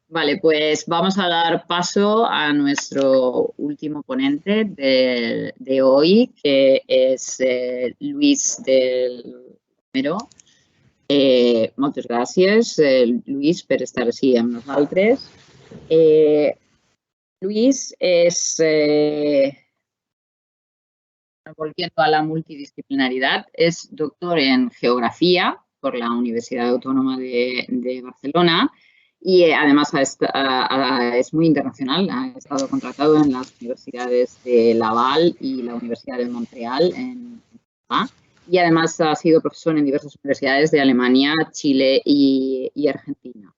Vale, pues vamos a dar paso a nuestro último ponente de hoy, que es Luis del Romero. Moltes gràcies, Luis, per estar així amb nosaltres. Luis es, volviendo a la multidisciplinaridad, es doctor en Geografía por la Universidad Autónoma de Barcelona y además es muy internacional. Ha estado contratado en las universidades de Laval y la Universidad de Montreal en Canadá. Y además ha sido profesor en diversas universidades de Alemania, Chile y Argentina.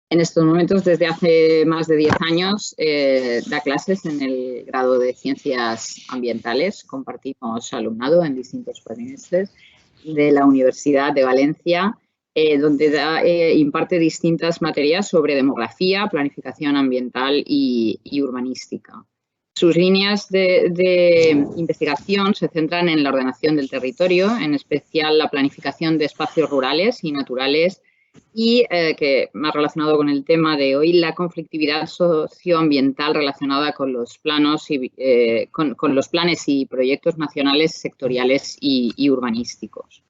En estos momentos, desde hace más de 10 años, da clases en el grado de Ciencias Ambientales. Compartimos alumnado en distintos cuatrimestres de la Universidad de Valencia, donde imparte distintas materias sobre demografía, planificación ambiental y urbanística. Sus líneas de investigación se centran en la ordenación del territorio, en especial la planificación de espacios rurales y naturales, y que más relacionado con el tema de hoy, la conflictividad socioambiental relacionada con los planos con los planes y proyectos nacionales, sectoriales y urbanísticos.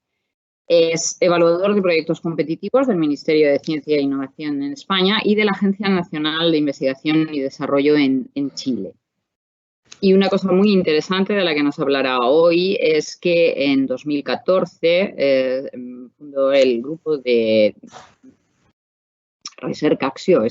Es evaluador de proyectos competitivos del Ministerio de Ciencia e Innovación en España y de la Agencia Nacional de Investigación y Desarrollo en Chile. Y una cosa muy interesante de la que nos hablará hoy es que en 2014 fundó el grupo de Recerca Acció,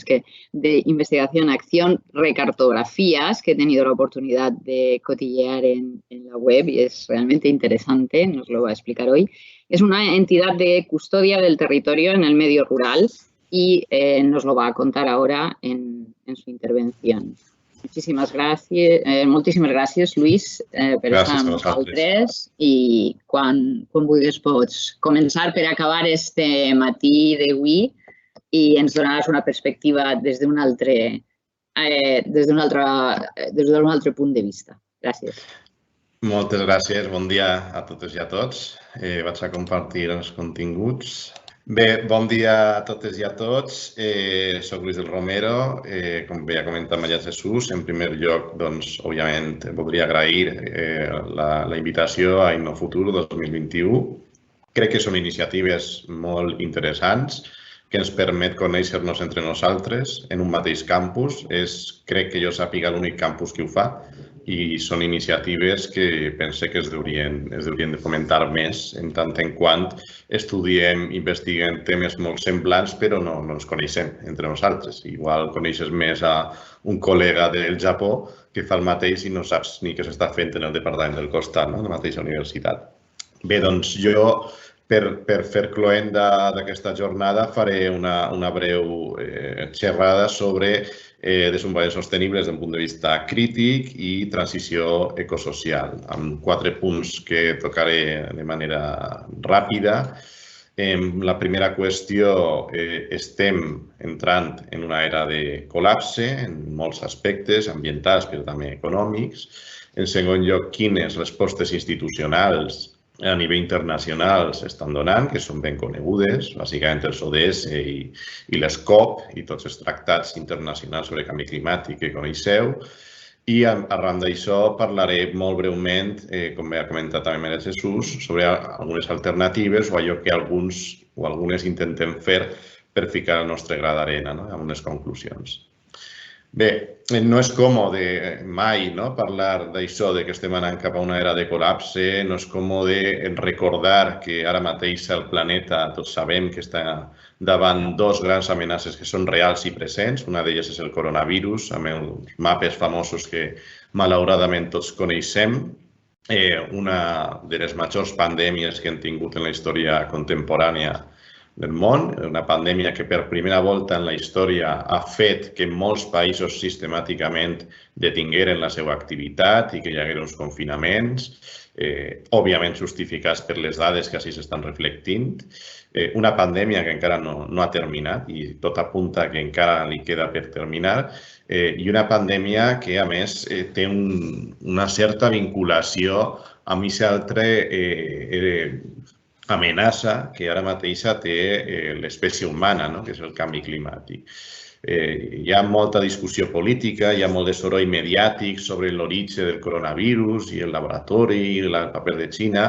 de Investigación Acción Recartografías, que he tenido la oportunidad de cotillear en la web y es realmente interesante, nos lo va a explicar hoy. Es una entidad de custodia del territorio en el medio rural y nos lo va a contar ahora en su intervención. Moltíssimes gràcies, Lluís, per estar amb nosaltres i quan vulguis pots començar per acabar este matí d'avui i ens donaràs una perspectiva des d'un altre punt de vista. Gràcies. Moltes gràcies. Bon dia a totes i a tots. Vaig a compartir els continguts. Bé, bon dia a totes i a tots. Soc Luis del Romero. Com bé ha comentat Maria Jesús, en primer lloc, doncs, òbviament, voldria agrair la invitació a InnoFutur 2021. Crec que són iniciatives molt interessants que ens permet conèixer-nos entre nosaltres en un mateix campus. Crec que jo sàpiga l'únic campus que ho fa i són iniciatives que pense que es deurien de fomentar més en tant en quant estudiem, investiguem temes molt semblants però no ens coneixem entre nosaltres. Igual coneixes més a un col·lega del Japó que fa el mateix i no saps ni què s'està fent en el departament del costat, de la mateixa universitat. Bé, doncs jo per fer cloent d'aquesta jornada faré una breu xerrada sobre desenvolupament sostenible des d'un punt de vista crític i transició ecosocial, amb 4 punts que tocaré de manera ràpida. La primera qüestió, estem entrant en una era de col·lapse en molts aspectes ambientals però també econòmics. En segon lloc, quines respostes institucionals a nivell internacional s'estan donant, que són ben conegudes, bàsicament els ODS i les COP i tots els tractats internacionals sobre canvi climàtic que coneixeu. I arran d'això parlaré molt breument, com bé ha comentat també Maria Jesús, sobre algunes alternatives o allò que alguns o algunes intentem fer per ficar el nostre gra d'arena amb unes conclusions. Bé, no és còmode mai parlar d'això, que estem anant cap a una era de col·lapse, no és còmode recordar que ara mateix el planeta tots sabem que està davant 2 grans amenaces que són reals i presents. Una d'elles és el coronavirus, amb els mapes famosos que malauradament tots coneixem. Una de les majors pandèmies que hem tingut en la història contemporània del món, una pandèmia que per primera volta en la història ha fet que molts països sistemàticament detingueren la seva activitat i que hi hagués uns confinaments, òbviament justificats per les dades que així s'estan reflectint. Una pandèmia que encara no ha terminat i tot apunta que encara li queda per terminar i una pandèmia que, a més, té una certa vinculació amb aquesta altra amenaça que ara mateixa té l'espècie humana, que és el canvi climàtic. Hi ha molta discussió política, hi ha molt de soroll mediàtic sobre l'origen del coronavirus i el laboratori i el paper de Xina,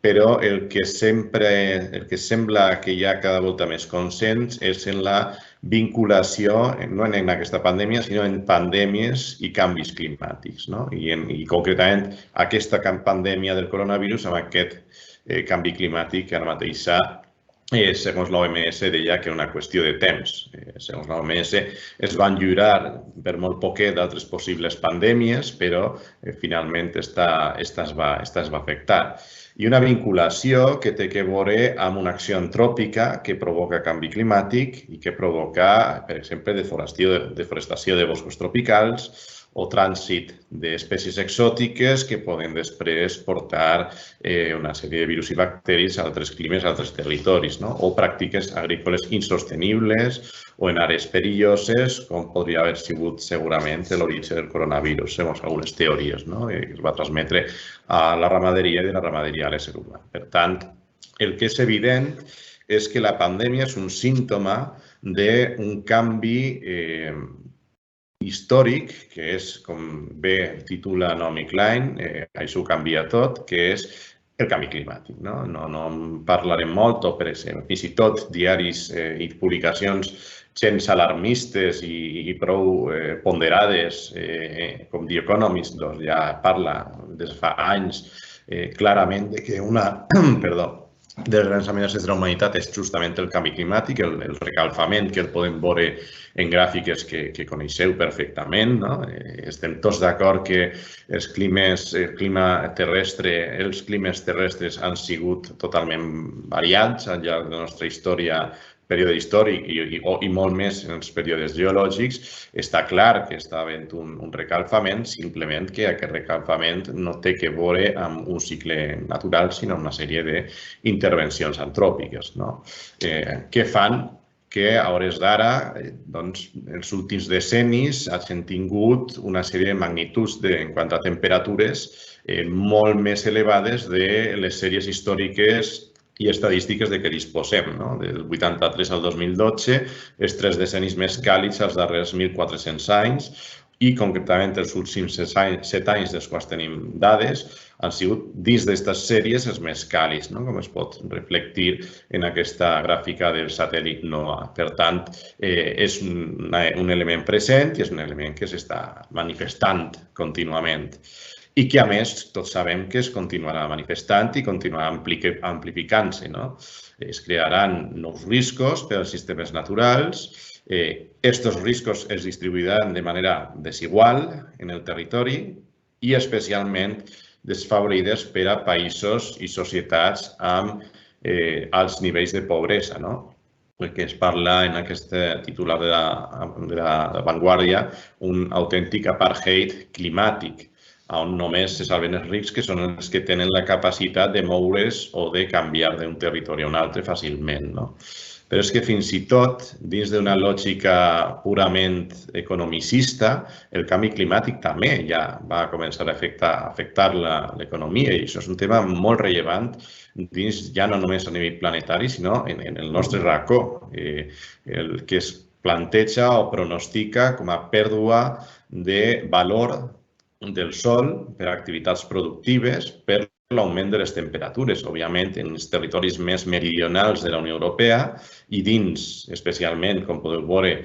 però el que sembla que hi ha cada volta més consens és en la vinculació, no en aquesta pandèmia, sinó en pandèmies i canvis climàtics, no? I concretament aquesta pandèmia del coronavirus amb aquest canvi climàtic que ara mateix segons l'OMS, deia que era una qüestió de temps. Segons l'OMS, es van lliurar per molt poquet d'altres possibles pandèmies, però finalment esta es va afectar. I una vinculació que té que veure amb una acció antròpica que provoca canvi climàtic i que provoca, per exemple, deforestació de boscos tropicals o trànsit d'espècies exòtiques que poden després portar una sèrie de virus i bacteris a altres climes, a altres territoris, o pràctiques agrícoles insostenibles o en àrees perilloses, com podria haver sigut segurament l'origen del coronavirus, segons algunes teories, que es va transmetre a la ramaderia i de la ramaderia a l'ésser humà. Per tant, el que és evident és que la pandèmia és un símptoma d'un canvi històric, que és, com bé titula Naomi Klein, això ho canvia tot, que és el canvi climàtic. No en parlarem molt, o per exemple, fins i tot diaris i publicacions gens alarmistes i prou ponderades, com The Economist, ja parla des de fa anys clarament que dels grans amenaces de la humanitat és justament el canvi climàtic, el recalfament, que el podem veure en gràfiques que coneixeu perfectament. Estem tots d'acord que els climes terrestres han sigut totalment variats al llarg de la nostra història, període històric i molt més en els períodes geològics. Està clar que està havent un recalfament, simplement que aquest recalfament no té que veure amb un cicle natural, sinó amb una sèrie d'intervencions antròpiques. Què fan que a hores d'ara, els últims decennis, hagin tingut una sèrie de magnituds en quant a temperatures molt més elevades de les sèries històriques i estadístiques de què disposem. Del 83 al 2012, els 3 decennis més càlids als darrers 1.400 anys i concretament els últims 7 anys dels quals tenim dades han sigut dins d'aquestes sèries els més càlids, com es pot reflectir en aquesta gràfica del satèl·lit NOAA. Per tant, és un element present i és un element que s'està manifestant contínuament. I que, a més, tots sabem que es continuarà manifestant i continuarà amplificant-se. Es crearan nous riscos per als sistemes naturals. Aquests riscos es distribuiran de manera desigual en el territori i especialment desfavorides per a països i societats amb alts nivells de pobresa. El que es parla en aquest titular de la Vanguardia, un autèntic apartheid climàtic, on només se salven els rics, que són els que tenen la capacitat de moure's o de canviar d'un territori a un altre fàcilment. Però és que fins i tot, dins d'una lògica purament economicista, el canvi climàtic també ja va començar a afectar l'economia i això és un tema molt rellevant dins ja no només a nivell planetari, sinó en el nostre racó, el que es planteja o pronostica com a pèrdua de valor del sol per a activitats productives, per l'augment de les temperatures, òbviament, en els territoris més meridionals de la Unió Europea i dins, especialment, com podeu veure,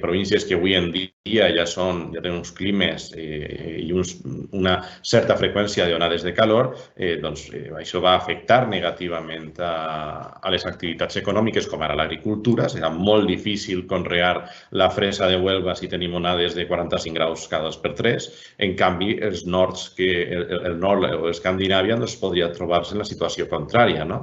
províncies que avui en dia ja tenen uns climes i una certa freqüència d'onades de calor, doncs això va afectar negativament a les activitats econòmiques, com ara l'agricultura. Serà molt difícil conrear la fresa de Huelva si tenim onades de 45 graus cada 2x3. En canvi, el nord o Escandinàvia podria trobar-se en la situació contrària, en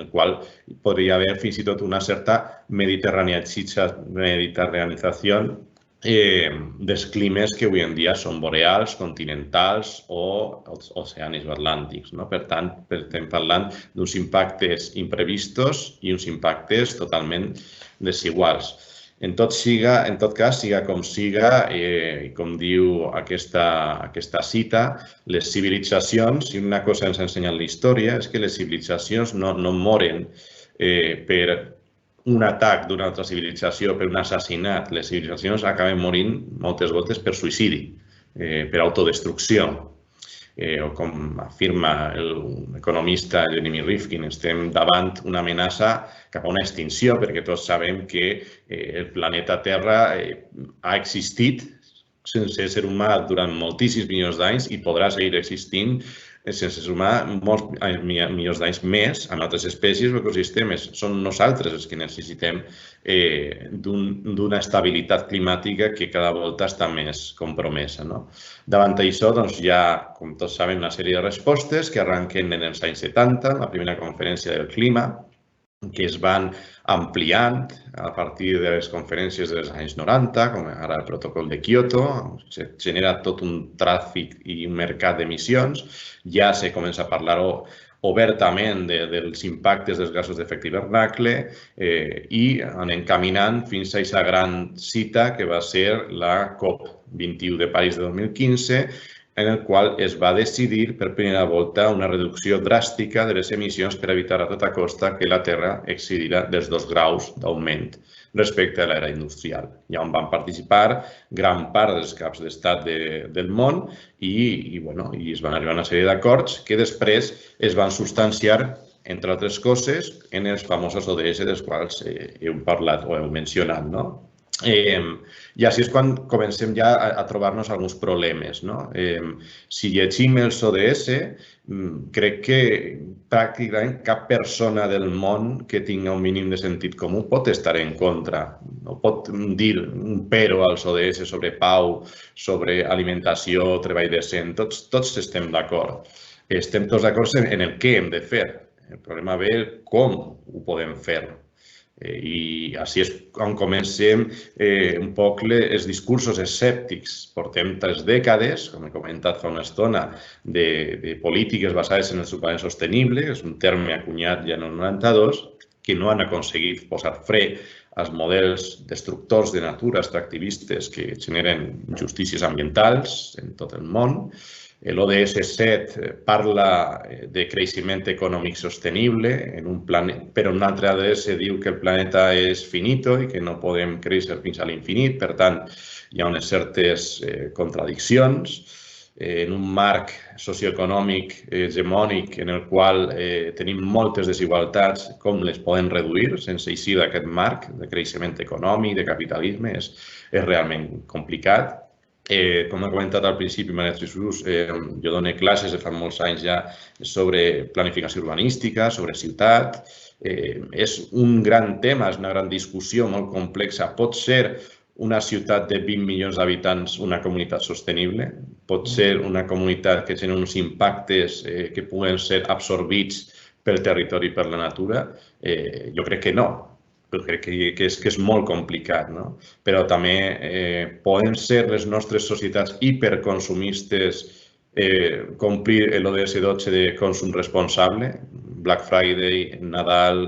el qual podria haver fins i tot una certa mediterraneització dels climes que avui en dia són boreals, continentals o oceànics o atlàntics. Per tant, estem parlant d'uns impactes imprevistos i uns impactes totalment desiguals. En tot cas, siga com siga, i com diu aquesta cita, les civilitzacions, i una cosa ens ha ensenyat la història, és que les civilitzacions no moren per un atac d'una altra civilització, per un assassinat, les civilitzacions acaben morint moltes voltes per suïcidi, per autodestrucció. O com afirma l'economista Jeremy Rifkin, estem davant una amenaça cap a una extinció, perquè tots sabem que el planeta Terra ha existit sense ésser humà durant moltíssims milions d'anys i podrà seguir existint sense ser humà molts milions d'anys més en altres espècies o ecosistemes. Són nosaltres els que necessitem d'una estabilitat climàtica que cada volta està més compromesa. Davant d'això hi ha, com tots sabem, una sèrie de respostes que arrenquen en els anys 70, la primera conferència del clima, que es van ampliant a partir de les conferències dels anys 90, com ara el protocol de Kyoto, se genera tot un tràfic i un mercat d'emissions, ja se comença a parlar obertament dels impactes dels gasos d'efecte hivernacle i anem caminant fins a aquesta gran cita que va ser la COP21 de París de 2015, en el qual es va decidir per primera volta una reducció dràstica de les emissions per evitar a tota costa que la Terra excedirà dels 2 graus d'augment respecte a l'era industrial. Ja on van participar gran part dels caps d'estat del món i es van arribar a una sèrie d'acords que després es van substanciar, entre altres coses, en els famosos ODS dels quals heu parlat o heu mencionat. I així és quan comencem ja a trobar-nos alguns problemes. Si llegim els ODS, crec que pràcticament cap persona del món que tingui un mínim de sentit comú pot estar en contra. No pot dir un però als ODS sobre pau, sobre alimentació, treball decent. Tots estem d'acord. Estem tots d'acord en el què hem de fer. El problema ve com ho podem fer. I així és on comencem un poc els discursos escèptics. Portem 3 dècades, com he comentat fa una estona, de polítiques basades en el desenvolupament sostenible, que és un terme acunyat ja en el 92, que no han aconseguit posar fre als models destructors de natura extractivistes que generen injustícies ambientals en tot el món. L'ODS 7 parla de creixement econòmic sostenible, però en un altre ODS diu que el planeta és finito i que no podem créixer fins a l'infinit. Per tant, hi ha unes certes contradiccions. En un marc socioeconòmic hegemònic en el qual tenim moltes desigualtats, com les podem reduir sense eixir d'aquest marc de creixement econòmic, de capitalisme, és realment complicat. Com he comentat al principi, Maria Jesús, jo dono classes de fa molts anys ja sobre planificació urbanística, sobre ciutat. És un gran tema, és una gran discussió molt complexa. Pot ser una ciutat de 20 milions d'habitants una comunitat sostenible? Pot ser una comunitat que genera uns impactes que puguen ser absorbits pel territori i per la natura? Jo crec que no. Crec que és molt complicat, però també poden ser les nostres societats hiperconsumistes complir l'ODS 12 de consum responsable, Black Friday, Nadal,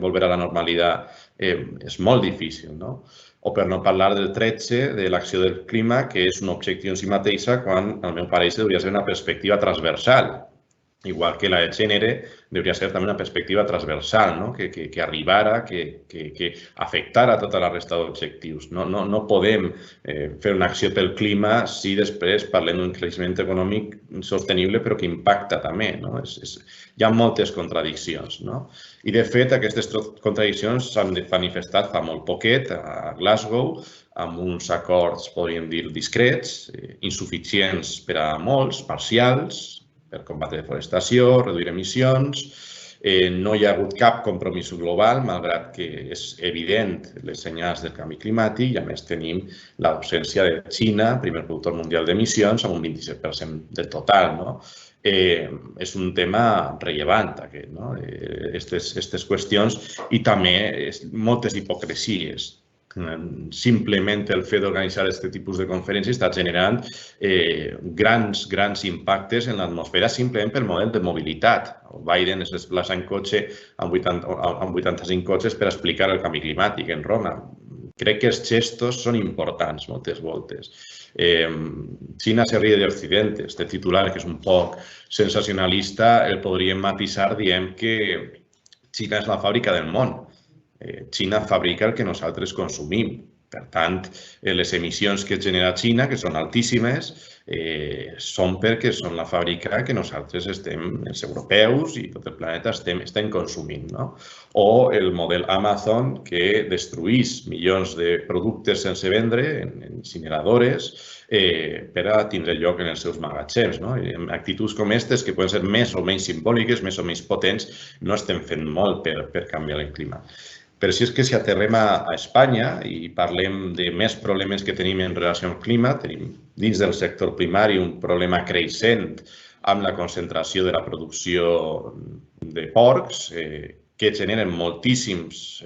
volver a la normalitat, és molt difícil. O per no parlar del 13, de l'acció del clima, que és un objectiu en si mateixa, quan, al meu parer, hauria de ser una perspectiva transversal. Igual que la de gènere, hauria de ser també una perspectiva transversal, que arribara, que afectara tota la resta d'objectius. No podem fer una acció pel clima si després parlem d'un creixement econòmic sostenible, però que impacta també. Hi ha moltes contradiccions. I, de fet, aquestes contradiccions s'han manifestat fa molt poquet a Glasgow, amb uns acords, podríem dir, discrets, insuficients per a molts, parcials, per combatre deforestació, reduir emissions. No hi ha hagut cap compromís global, malgrat que és evident les senyals del canvi climàtic, i a més tenim l'absència de Xina, primer productor mundial d'emissions, amb un 27% del total. És un tema rellevant, aquestes qüestions, i també moltes hipocresies. Simplement el fet d'organitzar aquest tipus de conferències està generant grans impactes en l'atmosfera simplement pel model de mobilitat. Biden es desplaça en cotxe amb 85 cotxes per explicar el canvi climàtic en Roma. Crec que els gestos són importants moltes voltes. Xina se ríe de Occidente. Este titular, que és un poc sensacionalista, el podríem matisar dient que Xina és la fàbrica del món. Xina fabrica el que nosaltres consumim. Per tant, les emissions que genera Xina, que són altíssimes, són perquè són la fàbrica que nosaltres els europeus i tot el planeta estem consumint. O el model Amazon, que destruís milions de productes sense vendre en incineradores per a tindre lloc en els seus magatzems. Actituds com aquestes, que poden ser més o menys simbòliques, més o menys potents, no estem fent molt per canviar el clima. Però si és que si aterrem a Espanya i parlem de més problemes que tenim en relació amb el clima, tenim dins del sector primari un problema creixent amb la concentració de la producció de porcs, que generen moltíssimes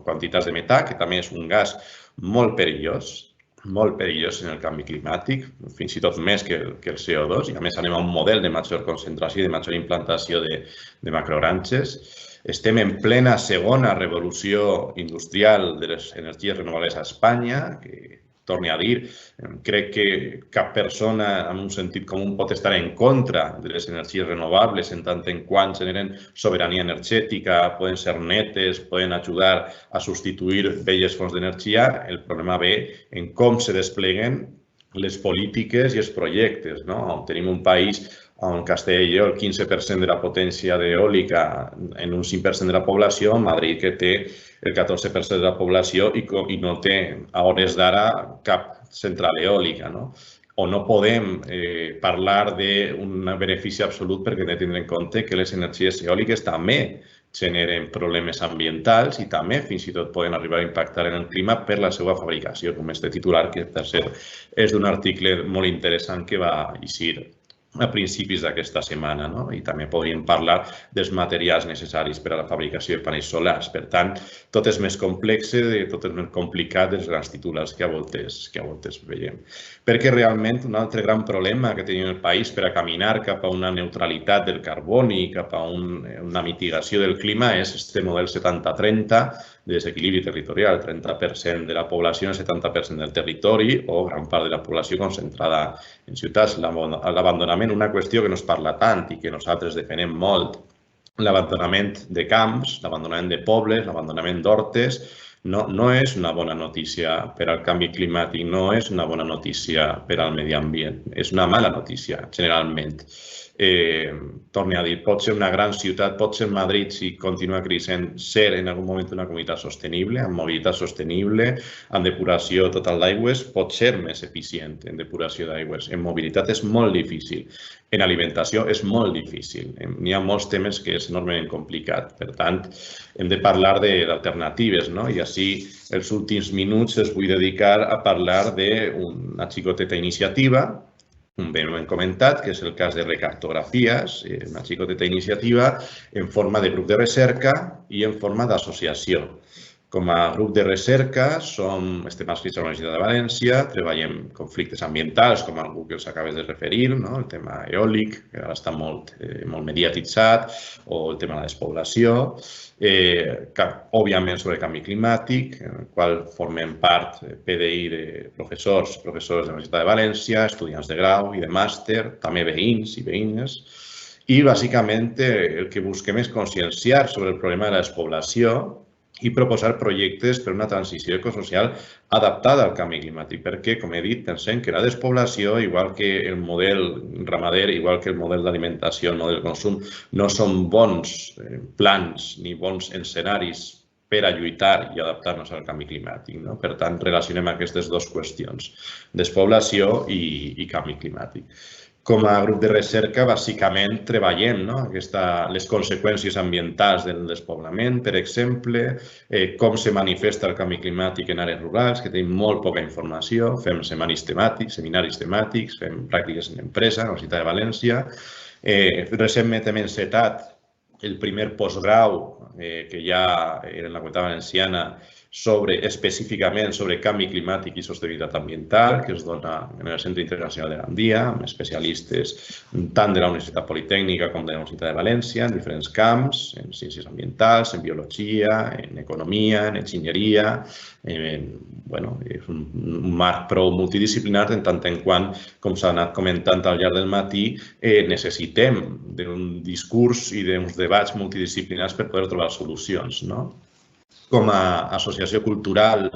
quantitats de metà, que també és un gas molt perillós en el canvi climàtic, fins i tot més que el CO2, i a més anem a un model de major concentració i de major implantació de macrogranges. Estem en plena segona revolució industrial de les energies renovables a Espanya, que, torni a dir, crec que cap persona en un sentit comú pot estar en contra de les energies renovables en tant en quant generen sobirania energètica, poden ser netes, poden ajudar a substituir velles fonts d'energia. El problema ve en com se despleguen les polítiques i els projectes. Tenim un país on Castella i Lleó el 15% de la potència d'eòlica en un 5% de la població, Madrid que té el 14% de la població i no té a hores d'ara cap central eòlica. O no podem parlar d'un benefici absolut perquè hem de tindre en compte que les energies eòliques també generen problemes ambientals i també fins i tot poden arribar a impactar en el clima per la seva fabricació, com este titular, que per cert és d'un article molt interessant que va eixir a principis d'aquesta setmana. I també podríem parlar dels materials necessaris per a la fabricació de panells solars. Per tant, tot és més complex, tot és més complicat dels grans titulars que a voltes veiem. Perquè realment un altre gran problema que tenim el país per a caminar cap a una neutralitat del carboni, cap a una mitigació del clima, és aquest model 70-30 de desequilibri territorial. 30% de la població en el 70% del territori o gran part de la població concentrada en ciutats. L'abandonament, una qüestió que no es parla tant i que nosaltres defenem molt, l'abandonament de camps, l'abandonament de pobles, l'abandonament d'hortes, no és una bona notícia per al canvi climàtic, no és una bona notícia per al medi ambient, és una mala notícia, generalment. Torni a dir, pot ser una gran ciutat, pot ser Madrid, si continua creixent, ser en algun moment una comunitat sostenible, amb mobilitat sostenible, amb depuració total d'aigües, pot ser més eficient en depuració d'aigües. En mobilitat és molt difícil, en alimentació és molt difícil. N'hi ha molts temes que és enormement complicat. Per tant, hem de parlar d'alternatives, i així els últims minuts els vull dedicar a parlar d'una xicoteta iniciativa, bé ho hem comentat, que és el cas de Recartografies, una xicoteta iniciativa en forma de grup de recerca i en forma d'associació. Com a grup de recerca estem adscrits a la Universitat de València, treballem conflictes ambientals, com algú que us acabes de referir, el tema eòlic, que ara està molt mediatitzat, o el tema de la despoblació, òbviament sobre el canvi climàtic, en el qual formem part PDI de professors de la Universitat de València, estudiants de grau i de màster, també veïns i veïnes, i bàsicament el que busquem és conscienciar sobre el problema de la despoblació i proposar projectes per a una transició ecosocial adaptada al canvi climàtic, perquè, com he dit, pensem que la despoblació, igual que el model ramader, igual que el model d'alimentació, el model de consum, no són bons plans ni bons escenaris per a lluitar i adaptar-nos al canvi climàtic. Per tant, relacionem aquestes dues qüestions, despoblació i canvi climàtic. Com a grup de recerca, bàsicament, treballem les conseqüències ambientals del despoblament, per exemple, com se manifesta el canvi climàtic en àrees rurals, que tenim molt poca informació, fem seminaris temàtics, fem pràctiques en empresa, a la Universitat de València. Recentment hem encetat el primer postgrau que hi ha en la Comunitat Valenciana específicament sobre canvi climàtic i sostenibilitat ambiental, que es dona en el Centre Internacional de Gandia, amb especialistes tant de la Universitat Politècnica com de la Universitat de València, en diferents camps, en ciències ambientals, en biologia, en economia, en enginyeria. És un marc prou multidisciplinar en tant en quant, com s'ha anat comentant al llarg del matí, necessitem d'un discurs i d'uns debats multidisciplinars per poder trobar solucions. Com a associació cultural,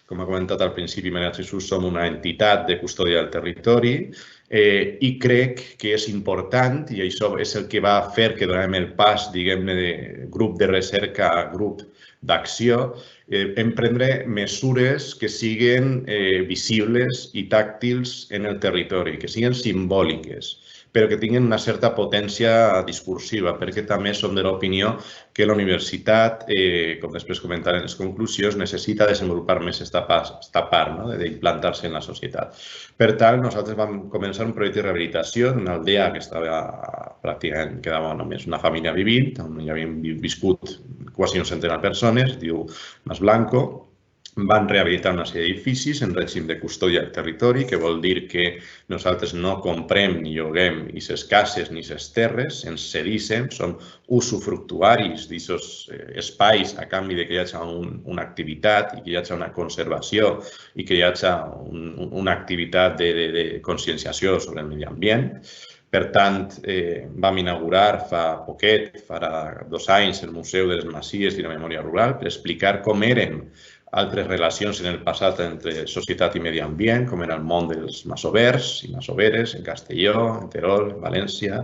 com ha comentat al principi Maria Jesús, som una entitat de custòdia del territori i crec que és important, i això és el que va fer que donem el pas, diguem-ne, de grup de recerca a grup d'acció, emprendre mesures que siguin visibles i tàctils en el territori, que siguin simbòliques, però que tinguin una certa potència discursiva, perquè també som de l'opinió que la universitat, com després comentaré en les conclusions, necessita desenvolupar més aquesta part d'implantar-se en la societat. Per tant, nosaltres vam començar un projecte de rehabilitació d'una aldea que estava pràcticament, quedava només una família vivint, on hi havien viscut quasi un centenar de persones, es diu Mas Blanco. Van rehabilitar una sèrie d'edificis en règim de custòdia del territori, que vol dir que nosaltres no comprem ni lloguem ni ses cases ni ses terres, ens cedissem, som usufructuaris d'aquests espais a canvi que hi hagi una activitat i que hi hagi una conservació i que hi hagi una activitat de conscienciació sobre el medi ambient. Per tant, vam inaugurar fa poquet, farà 2 anys, el Museu de les Masies i la Memòria Rural per explicar com eren altres relacions en el passat entre societat i medi ambient, com era el món dels masovers i masoveres en Castelló, en Terol, en València.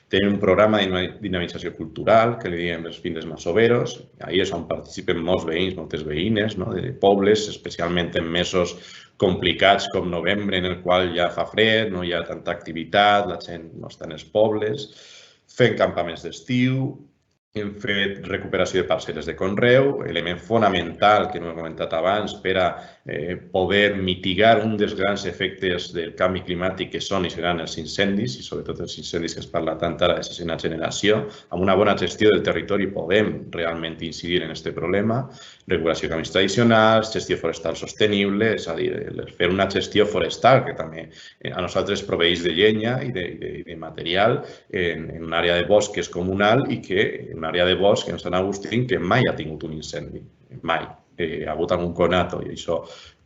Tenim un programa de dinamització cultural que li diem els Findes Masoveros. Ahir és on participen molts veïns, moltes veïnes de pobles, especialment en mesos complicats com novembre, en el qual ja fa fred, no hi ha tanta activitat, la gent no està en els pobles. Fent campaments d'estiu. Hem fet recuperació de parcel·les de conreu, element fonamental que no he comentat abans per a poder mitigar un dels grans efectes del canvi climàtic que són i seran els incendis, i sobretot els incendis que es parla tant ara de sisena generació. Amb una bona gestió del territori podem realment incidir en aquest problema. Recuperació de camins tradicionals, gestió forestal sostenible, és a dir, fer una gestió forestal que també a nosaltres proveeix de llenya i de material en una àrea de bosc que és comunal i que una àrea de bosc en Sant Agustín que mai ha tingut un incendi, mai. Ha hagut algun conato i això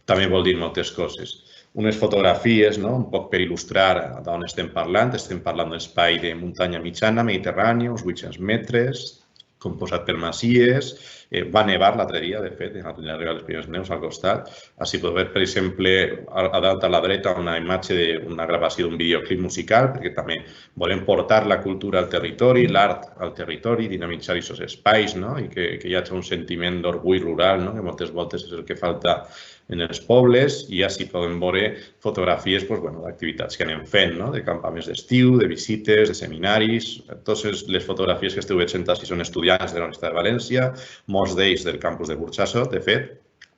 també vol dir moltes coses. Unes fotografies, un poc per il·lustrar d'on estem parlant. Estem parlant d'un espai de muntanya mitjana, mediterrània, uns 800 metres, composat per masies. Va nevar l'altre dia, de fet, van arribar les primeres neus al costat. Així podeu veure, per exemple, a dalt a la dreta una imatge d'una gravació d'un videoclip musical, perquè també volem portar la cultura al territori, l'art al territori, dinamitzar aquests espais i que hi hagi un sentiment d'orgull rural, que moltes voltes és el que falta en els pobles, i així podem veure fotografies d'activitats que anem fent, de campaments d'estiu, de visites, de seminaris. Totes les fotografies que esteu veient així són estudiants de la Universitat de València, molts d'ells del campus de Burxassot, de fet,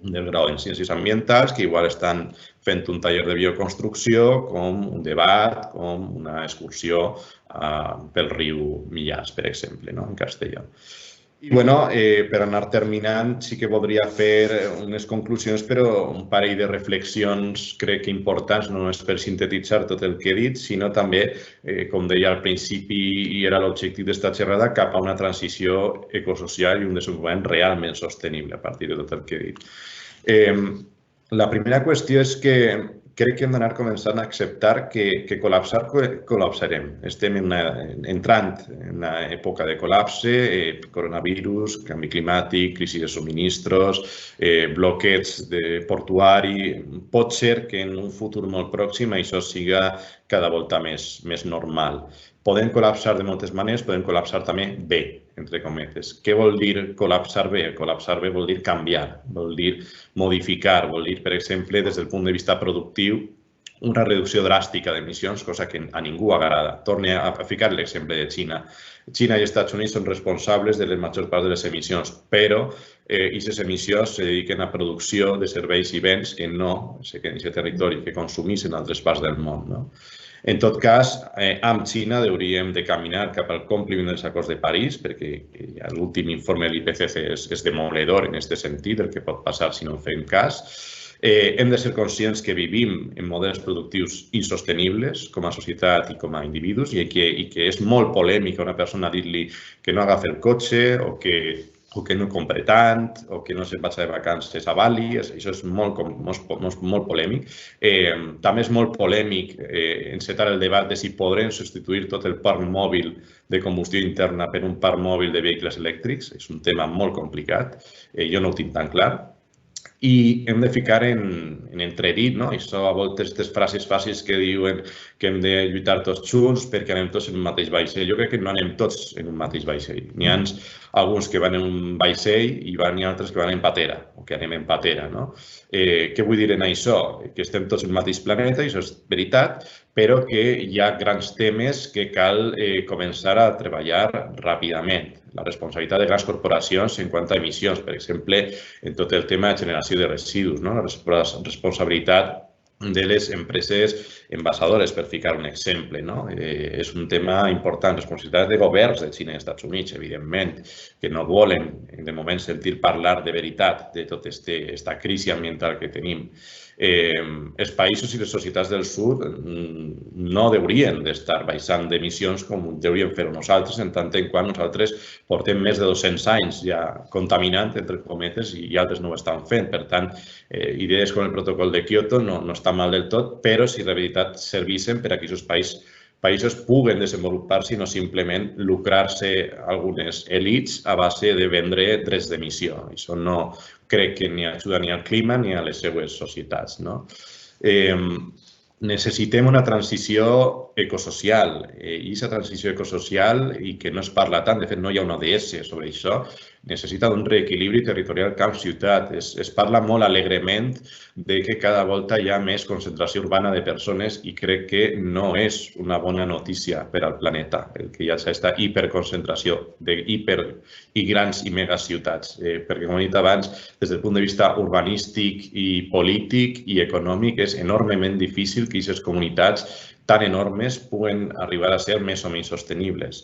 del grau en Ciències Ambientals, que igual estan fent un taller de bioconstrucció, com un debat, com una excursió pel riu Millars, per exemple, en Castelló. I, per anar terminant, sí que voldria fer unes conclusions, però un parell de reflexions crec que importants, no només per sintetitzar tot el que he dit, sinó també, com deia al principi, i era l'objectiu d'esta xerrada, cap a una transició ecosocial i un desenvolupament realment sostenible a partir de tot el que he dit. La primera qüestió és que crec que hem d'anar començant a acceptar que col·lapsar, col·lapsarem. Estem entrant en una època de col·lapse, coronavirus, canvi climàtic, crisi de subministros, bloqueig portuari. Pot ser que en un futur molt pròxim això siga cada volta més normal. Podem col·lapsar de moltes maneres, podem col·lapsar també bé, entre cometes. Què vol dir col·lapsar bé? Col·lapsar bé vol dir canviar, vol dir modificar, vol dir, per exemple, des del punt de vista productiu, una reducció dràstica d'emissions, cosa que a ningú agrada. Torne a ficar l'exemple de Xina. Xina i Estats Units són responsables de la major part de les emissions, però aquestes emissions se dediquen a producció de serveis i béns que no en aquest territori, que consumís en altres parts del món. En tot cas, amb Xina hauríem de caminar cap al compliment dels acords de París, perquè l'últim informe de l'IPCC és demoledor en aquest sentit, el que pot passar si no en fem cas. Hem de ser conscients que vivim en models productius insostenibles com a societat i com a individus i que és molt polèmic a una persona dir-li que no agafi el cotxe o que o que no compre tant, o que no se'n vaig de vacances a Bali. Això és molt polèmic. També és molt polèmic encetar el debat de si podrem substituir tot el parc mòbil de combustió interna per un parc mòbil de vehicles elèctrics. És un tema molt complicat. Jo no ho tinc tan clar. I hem de ficar en entredit, no? Això a voltes aquestes frases fàcils que diuen que hem de lluitar tots junts perquè anem tots en un mateix vaixell. Jo crec que no anem tots en un mateix vaixell. N'hi ha alguns que van en un vaixell i n'hi ha altres que van en patera o que anem en patera, no? Què vull dir en això? Que estem tots en el mateix planeta, i això és veritat, però que hi ha grans temes que cal començar a treballar ràpidament. La responsabilitat de grans corporacions en quant a emissions, per exemple, en tot el tema de generació de residus, la responsabilitat de les empreses envasadores, per ficar un exemple. És un tema important. Responsabilitat de governs de Xina i Estats Units, evidentment, que no volen de moment sentir parlar de veritat de tota aquesta crisi ambiental que tenim. Els països i les societats del sud no haurien d'estar baixant d'emissions com hauríem fer nosaltres, en tant en quant nosaltres portem més de 200 anys ja contaminant, entre cometes, i altres no ho estan fent. Per tant, idees com el protocol de Kyoto no estan mal del tot, però si de veritat servissin per a que aquests països puguen desenvolupar-se i no simplement lucrar-se algunes elits a base de vendre drets d'emissió. Això no crec que ni ajuda ni al clima ni a les seues societats. Necessitem una transició ecosocial, i aquesta transició ecosocial, i que no es parla tant, de fet no hi ha un ODS sobre això, necessita un reequilibri territorial camp-ciutat. Es parla molt alegrement de que cada volta hi ha més concentració urbana de persones i crec que no és una bona notícia per al planeta, el que hi ha aquesta hiperconcentració de i grans i megaciutats. Perquè, com he dit abans, des del punt de vista urbanístic i polític i econòmic és enormement difícil que aquestes comunitats tan enormes puguen arribar a ser més o menys sostenibles.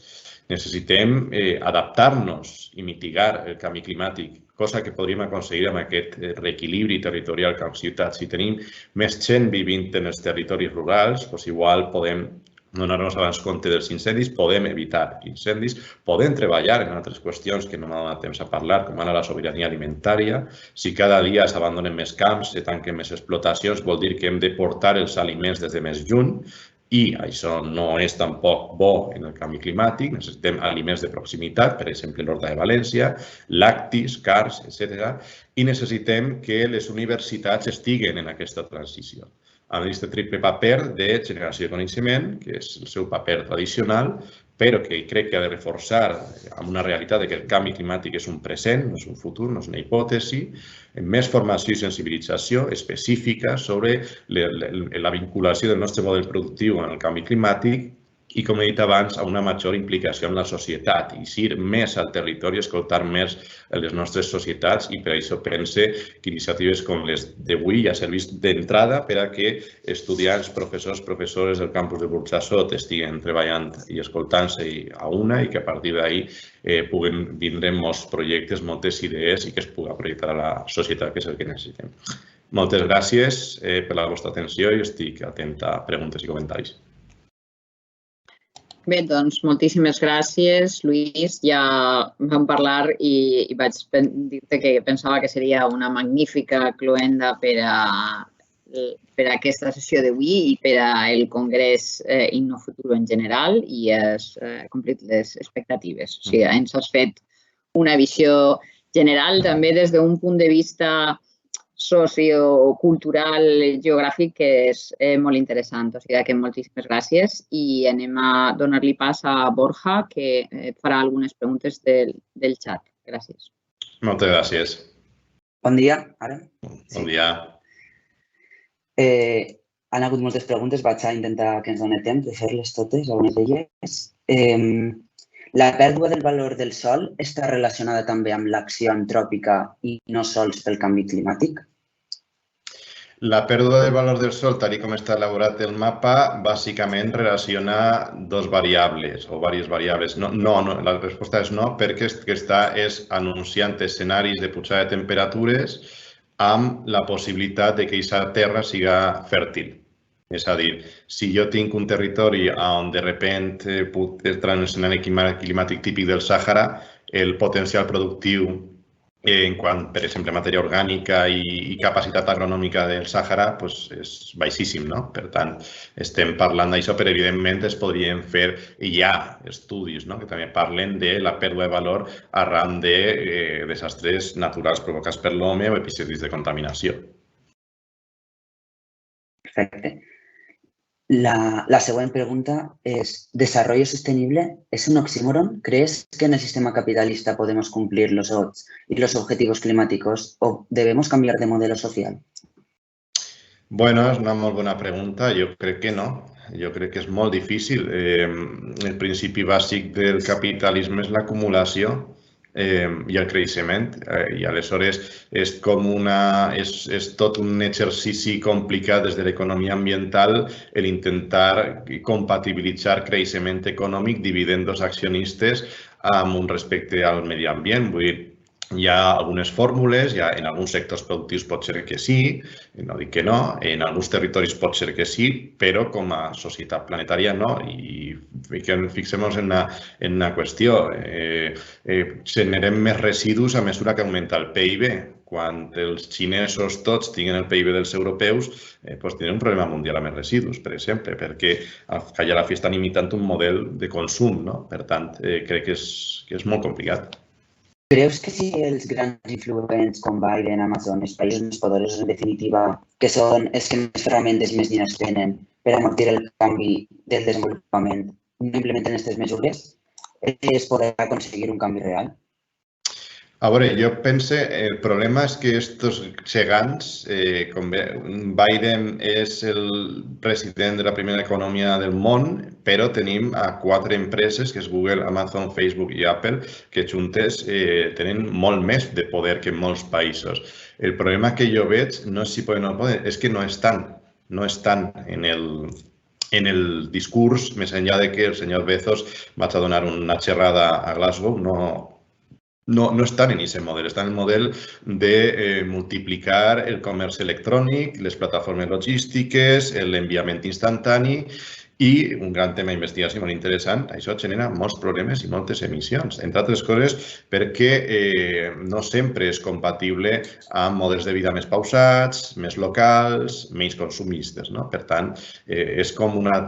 Necessitem adaptar-nos i mitigar el canvi climàtic, cosa que podríem aconseguir amb aquest reequilibri territorial camp-ciutat. Si tenim més gent vivint en els territoris rurals, doncs igual podem donar-nos abans compte dels incendis, podem evitar incendis, podem treballar en altres qüestions que no m'ha donat temps a parlar, com ara la sobirania alimentària. Si cada dia s'abandonen més camps, se tanquen més explotacions, vol dir que hem de portar els aliments des de més lluny, i això no és tampoc bo en el canvi climàtic. Necessitem aliments de proximitat, per exemple, l'Horta de València, lactis, carns, etc. I necessitem que les universitats estiguen en aquesta transició, amb aquest triple paper de generació de coneixement, que és el seu paper tradicional, però que crec que ha de reforçar amb una realitat que el canvi climàtic és un present, no és un futur, no és una hipòtesi, més formació i sensibilització específica sobre la vinculació del nostre model productiu en el canvi climàtic i, com he dit abans, a una major implicació en la societat, i ir més al territori, escoltar més les nostres societats, i per això pense que iniciatives com les d'avui ja serveix d'entrada per a que estudiants, professores del campus de Burjassot estiguen treballant i escoltant-se a una, i que a partir d'ahí puguen vindre molts projectes, moltes idees, i que es pugui projectar a la societat, que és el que necessitem. Moltes gràcies per la vostra atenció i estic atent a preguntes i comentaris. Bé, doncs moltíssimes gràcies, Lluís. Ja vam parlar i vaig dir-te que pensava que seria una magnífica cloenda per a aquesta sessió d'avui i per al Congrés InnoFuturo en general, i has complit les expectatives. O sigui, ens has fet una visió general també des d'un punt de vista sociocultural, geogràfic, que és molt interessant. O sigui que moltíssimes gràcies, i anem a donar-li pas a Borja, que et farà algunes preguntes del xat. Gràcies. Moltes gràcies. Bon dia, ara. Bon dia. Han hagut moltes preguntes, vaig a intentar que ens doni temps de fer-les totes, algunes d'elles. La pèrdua del valor del sòl està relacionada també amb l'acció antròpica i no sols pel canvi climàtic? La pèrdua del valor del sòl, tal com està elaborat el mapa, bàsicament relaciona dues variables o diverses variables. No, la resposta és no, perquè aquesta és anunciant escenaris de pujada de temperatures amb la possibilitat que aquesta terra siga fèrtil. És a dir, si jo tinc un territori on de sobte puc entrar en l'escenari climàtic típic del Sàhara, el potencial productiu en quant, per exemple, matèria orgànica i capacitat agronòmica del Sàhara és baixíssim, no? Per tant, estem parlant d'això, però evidentment es podrien fer, i hi ha estudis que també parlen de la pèrdua de valor arran de desastres naturals provocats per l'home o episodis de contaminació. Perfecte. La següent pregunta es, ¿desarrollo sostenible es un oxímoron? ¿Crees que en el sistema capitalista podemos cumplir los odds y los objetivos climáticos o debemos cambiar de modelo social? Bueno, és una molt bona pregunta. Jo crec que no. Jo crec que és molt difícil. El principi bàsic del capitalisme és l'acumulació i el creixement. I aleshores és tot un exercici complicat des de l'economia ambiental el intentar compatibilitzar creixement econòmic, dividendos accionistes amb un respecte al medi ambient. Vull dir, hi ha algunes fórmules, en alguns sectors productius pot ser que sí, no dic que no, en alguns territoris pot ser que sí, però com a societat planetària no. I fixem-nos en una qüestió. Generem més residus a mesura que augmenta el PIB. Quan els xinesos tots tinguin el PIB dels europeus, tindrem un problema mundial amb els residus, per exemple, perquè allà a la fi estan imitant un model de consum. Per tant, crec que és molt complicat. ¿Creus que si els grans influents com Biden, Amazon, els països més poderosos, en definitiva, que són els que més ferramentes i més diners tenen per amortir el canvi del desenvolupament, no implementen aquestes mesures, es podrà aconseguir un canvi real? A veure, jo pense, el problema és que aquests gegants, com Biden és el president de la primera economia del món, però tenim a 4 empreses, que és Google, Amazon, Facebook i Apple, que juntes tenen molt més de poder que en molts països. El problema que jo veig no és si poden o no poden, és que no estan en el discurs, més enllà de que el senyor Bezos vaig a donar una xerrada a Glasgow, no estan en aquest model, estan en el model de multiplicar el comerç electrònic, les plataformes logístiques, l'enviament instantani i un gran tema d'investigació molt interessant. Això genera molts problemes i moltes emissions, entre altres coses perquè no sempre és compatible amb models de vida més pausats, més locals, menys consumistes. Per tant,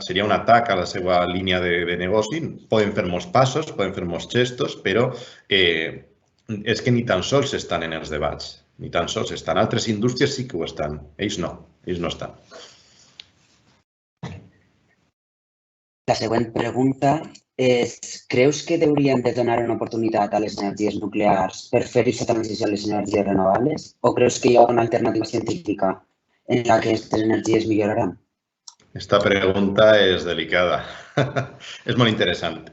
seria un atac a la seva línia de negoci. Poden fer molts passos, poden fer molts gestos, però és que ni tan sols estan en els debats, ni tan sols estan. Altres indústries sí que ho estan, ells no estan. La següent pregunta és, creus que hauríem de donar una oportunitat a les energies nuclears per fer aquesta transició a les energies renovables o creus que hi ha una alternativa científica en la que aquestes energies milloraran? Esta pregunta és delicada. És molt interessant.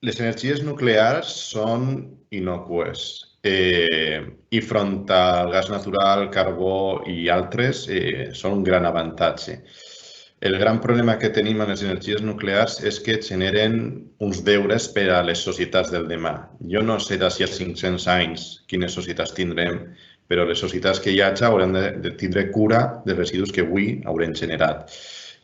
Les energies nuclears són innòcues i front al gas natural, carbó i altres són un gran avantatge. El gran problema que tenim amb les energies nuclears és que generen uns deures per a les societats del demà. Jo no sé d'ací a 500 anys quines societats tindrem, però les societats que hi hagi hauran de tindre cura dels residus que avui haurem generat.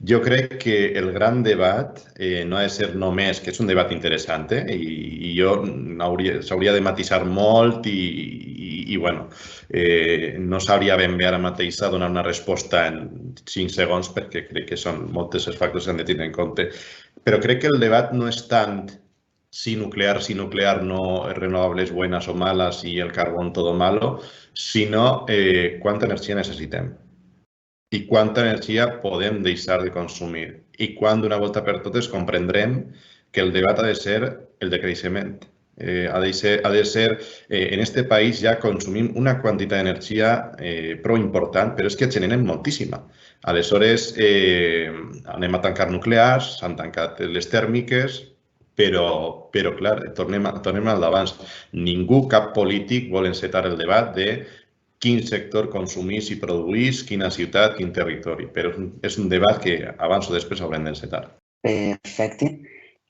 Jo crec que el gran debat no ha de ser només, que és un debat interessant, i s'hauria de matisar molt i no s'hauria ben bé ara mateix a donar una resposta en 5 segons perquè crec que són molts els factors que s'han de tenir en compte. Però crec que el debat no és tant si nuclear no, renovables buenas o malas y el carbón todo malo, sino quanta energia necessitem. I quanta energia podem deixar de consumir. I quan d'una volta per totes comprendrem que el debat ha de ser el de creixement. Ha de ser, en este país ja consumim una quantitat d'energia prou important, però és que generem moltíssima. Aleshores, anem a tancar nuclears, s'han tancat les tèrmiques, però clar, tornem al d'abans. Ningú, cap polític, vol encetar el debat de quin sector consumís i produís, quina ciutat, quin territori. Però és un debat que abans o després haurem d'encetar. Perfecte.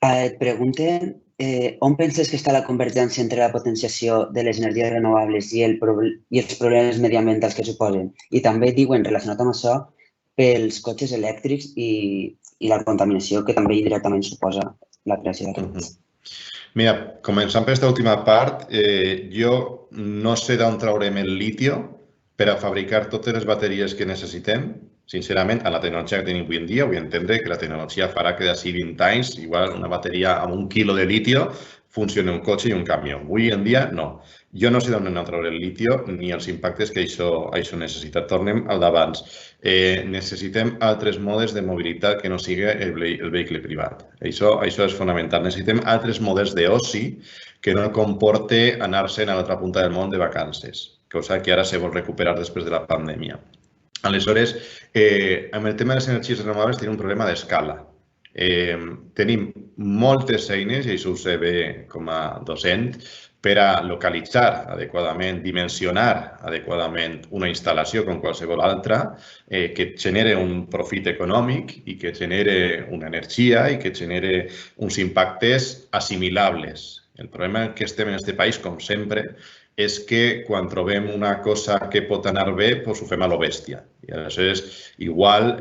Et pregunten on penses que està la convergència entre la potenciació de les energies renovables i els problemes mediambientals que suposen. I també diuen, relacionat amb això, pels cotxes elèctrics i la contaminació que també indirectament suposa la creació d'aquests. Mira, començant per aquesta última part, jo no sé d'on traurem el litio per a fabricar totes les bateries que necessitem. Sincerament, a la tecnologia que tenim avui en dia, vull entendre que la tecnologia farà que d'ací 20 anys, igual una bateria amb 1 quilo de litio funcioni un cotxe i un camió. Avui en dia, no. Jo no sé d'on anem a treure el litio ni els impactes que això necessita. Tornem al d'abans. Necessitem altres modes de mobilitat que no sigui el vehicle privat. Això és fonamental. Necessitem altres models d'oci que no comporte anar-se'n a l'altra punta del món de vacances, cosa que ara se vol recuperar després de la pandèmia. Aleshores, amb el tema de les energies renovables tenim un problema d'escala. Tenim moltes eines, i això ho sé bé com a docent, per a localitzar adequadament, dimensionar adequadament una instal·lació com qualsevol altra que genere un profit econòmic i que genere una energia i que genere uns impactes assimilables. El problema que estem en aquest país, com sempre, és que quan trobem una cosa que pot anar bé, doncs ho fem a lo bèstia. I aleshores, igual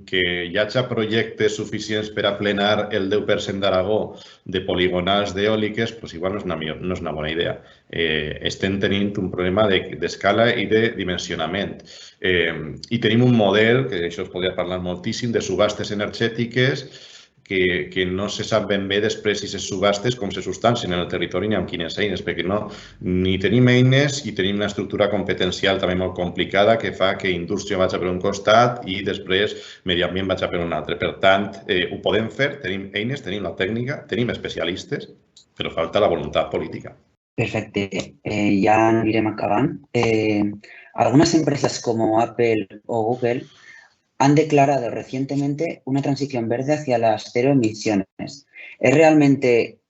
que hi hagi projectes suficients per a plenar el 10% d'Aragó de poligonals d'eòliques, doncs igual no és una bona idea. Estem tenint un problema d'escala i de dimensionament. I tenim un model, que això es podria parlar moltíssim, de subhastes energètiques que no se sap ben bé després si les subhastes com se substancien en el territori ni amb quines eines, perquè ni tenim eines i tenim una estructura competencial també molt complicada que fa que indústria vagi per un costat i després medi ambient vagi per un altre. Per tant, ho podem fer, tenim eines, tenim la tècnica, tenim especialistes, però falta la voluntat política. Perfecte. Ja anirem acabant. Algunas empresas como Apple o Google han declarado recientemente una transición verde hacia las cero emisiones. ¿Es realmente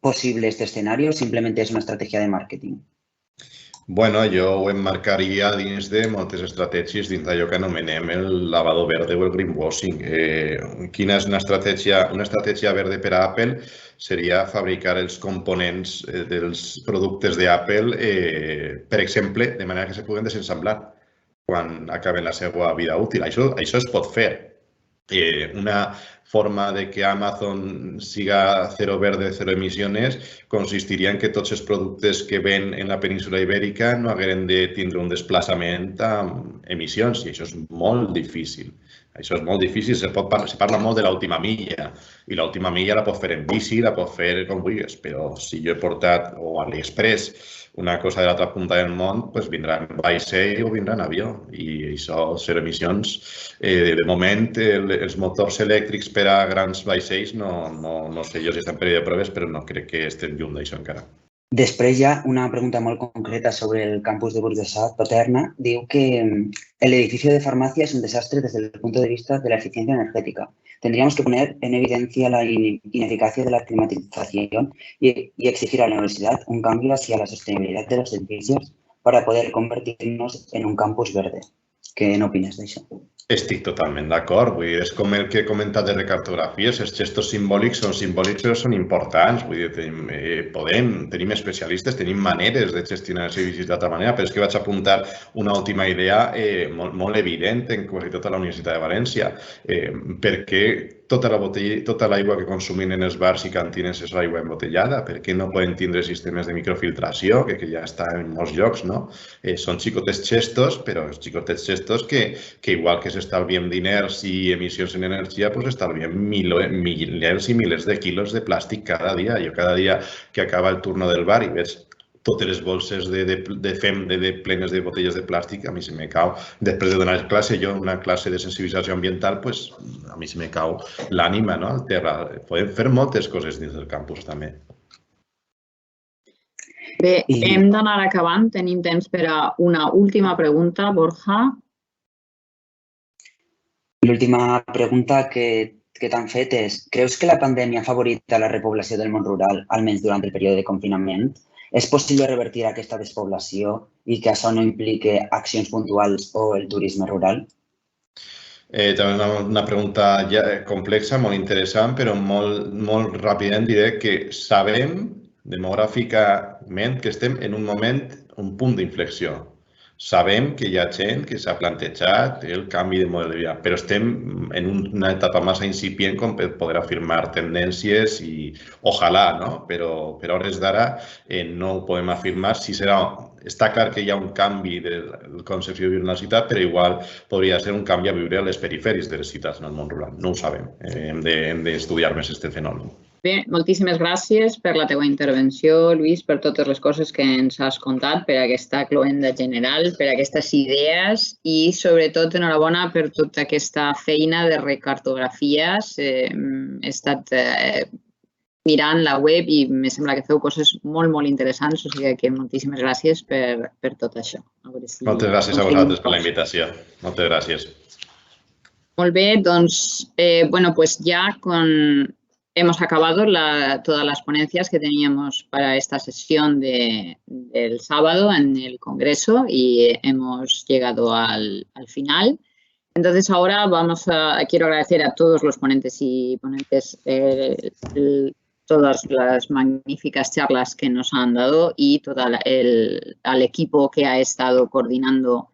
posible este escenario o simplemente es una estrategia de marketing? Bueno, jo ho emmarcaria dins de moltes estratègies dins d'allò que anomenem el lavado verde o el greenwashing. Quina és una estratègia? Una estratègia verde per a Apple seria fabricar els components dels productes d'Apple, per exemple, de manera que se puguen desensamblar quan acaben la seva vida útil. Això es pot fer. Una forma de que Amazon siga cero verde, cero emissions, consistiria en que tots els productes que ven en la península ibèrica no hagueren de tindre un desplaçament amb emissions, i això és molt difícil. Això és molt difícil, se parla molt de l'última milla, i l'última milla la pots fer en bici, la pots fer com vulguis, però si jo he portat, o a l'Express, una cosa de l'altra punta del món, doncs vindrà en vaixell o vindrà en avió. I això, zero emissions, de moment, els motors elèctrics per a grans vaixells, no sé jo si estan en període de proves, però no crec que estem lluny d'això encara. Després ja una pregunta molt concreta sobre el campus de Burjassot, Paterna. Diu que el edificio de farmacia es un desastre desde el punto de vista de la eficiencia energética. Tendríamos que poner en evidencia la ineficacia de la climatización y exigir a la universidad un cambio hacia la sostenibilidad de los edificios para poder convertirnos en un campus verde. Què n'opines d'això? Estic totalment d'acord. És com el que he comentat de recartografies. Els gestos simbòlics són simbòlics però són importants. Tenim especialistes, tenim maneres de gestionar els edificis d'altra manera, però és que vaig apuntar una última idea molt evident en quasi tota la Universitat de València, perquè tota l'aigua que consumim en els bars i cantines és aigua embotellada, perquè no poden tindre sistemes de microfiltració, que ja està en molts llocs, no? Són xicotets gestos, però els xicotets gestos que igual que s'estalvien diners i emissions en energia, doncs estalvien milers i milers de quilos de plàstic cada dia. Jo cada dia que acaba el turno del bar i veig totes les bolses plenes de botelles de plàstic, a mi se me cau. Després de donar classe, una classe de sensibilització ambiental, a mi se me cau l'ànima al terra. Podem fer moltes coses dins del campus també. Bé, hem d'anar acabant. Tenim temps per a una última pregunta, Borja. L'última pregunta que t'han fet és: creus que la pandèmia ha favorit la repoblació del món rural, almenys durant el període de confinament? És possible revertir aquesta despoblació i que això no impliqui accions puntuals o el turisme rural? També una pregunta complexa, molt interessant, però molt ràpidament diré que sabem demogràficament que estem en un punt d'inflexió. Sabem que hi ha gent que s'ha plantejat el canvi de model de vida, però estem en una etapa massa incipient com per poder afirmar tendències i ojalà, no? Però a hores d'ara no ho podem afirmar. Està clar que hi ha un canvi del concepte de viure en la ciutat, però igual podria ser un canvi a viure a les perifèries de les ciutats en el món rural. No ho sabem. Hem d'estudiar més aquest fenomen. Bé, moltíssimes gràcies per la teva intervenció, Lluís, per totes les coses que ens has contat, per aquesta cloenda general, per aquestes idees i, sobretot, enhorabona per tota aquesta feina de recartografies. He estat mirant la web i em sembla que feu coses molt, molt interessants, o sigui que moltíssimes gràcies per tot això. Moltes gràcies a vosaltres per la invitació. Moltes gràcies. Molt bé, doncs, pues ya hemos acabado todas las ponencias que teníamos para esta sesión del sábado en el Congreso y hemos llegado al final. Entonces, ahora quiero agradecer a todos los ponentes y ponentes todas las magníficas charlas que nos han dado y al equipo que ha estado coordinando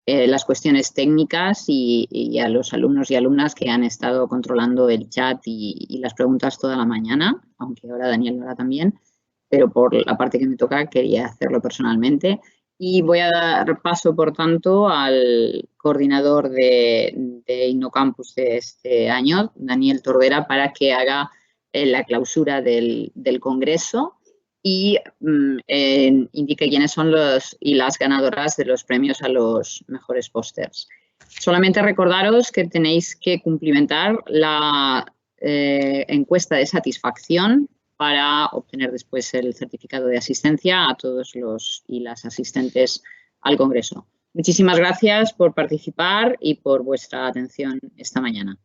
las cuestiones técnicas y a los alumnos y alumnas que han estado controlando el chat y las preguntas toda la mañana, aunque ahora Daniel lo hará también, pero por la parte que me toca quería hacerlo personalmente. Y voy a dar paso, por tanto, al coordinador de InnoCampus de este año, Daniel Tordera, para que haga la clausura del Congreso y indique quiénes son los y las ganadoras de los premios a los mejores pósters. Solamente recordaros que tenéis que cumplimentar la encuesta de satisfacción para obtener después el certificado de asistencia a todos los y las asistentes al Congreso. Muchísimas gracias por participar y por vuestra atención esta mañana.